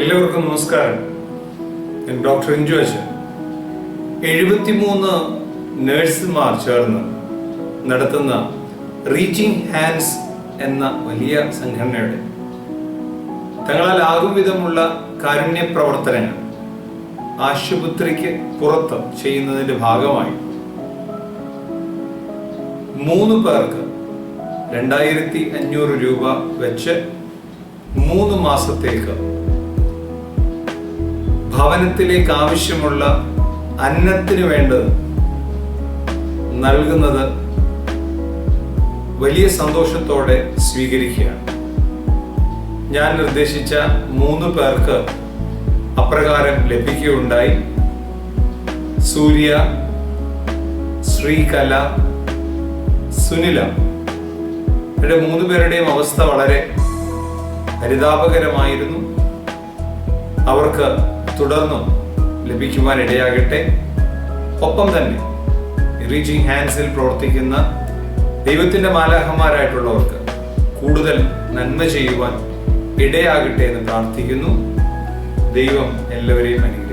എല്ലാവർക്കും നമസ്കാരം. ഞാൻ ഡോക്ടർ ഇഞ്ചു അച്ഛൻ. 73 നഴ്സുമാർ ചേർന്ന് നടത്തുന്ന റീച്ചിങ് ഹാൻഡ്സ് എന്ന വലിയ സംഘടനയുടെ തങ്ങളാൽ ആകും വിധമുള്ള കാരുണ്യ പ്രവർത്തനങ്ങൾ ആശുപത്രിക്ക് പുറത്ത് ചെയ്യുന്നതിന്റെ ഭാഗമായി 3 പേർക്ക് 2500 രൂപ വെച്ച് 3 മാസത്തേക്ക് ഭവനത്തിലേക്ക് ആവശ്യമുള്ള അന്നത്തിന് വേണ്ടത് നൽകുന്നത് വലിയ സന്തോഷത്തോടെ സ്വീകരിക്കുകയാണ്. ഞാൻ നിർദ്ദേശിച്ച 3 പേർക്ക് അപ്രകാരം ലഭിക്കുകയുണ്ടായി. സൂര്യ, ശ്രീകല, സുനില. ഇവരുടെ 3 പേരുടെയും അവസ്ഥ വളരെ പരിതാപകരമായിരുന്നു. അവർക്ക് തുടർന്നും ലഭിക്കുവാൻ ഇടയാകട്ടെ. ഒപ്പം തന്നെ റീച്ചിങ് ഹാൻഡ്സിൽ പ്രവർത്തിക്കുന്ന ദൈവത്തിന്റെ മാലാഖമാരായിട്ടുള്ളവർക്ക് കൂടുതൽ നന്മ ചെയ്യുവാൻ ഇടയാകട്ടെ എന്ന് പ്രാർത്ഥിക്കുന്നു. ദൈവം എല്ലാവരെയും അനുഗ്രഹിക്കട്ടെ.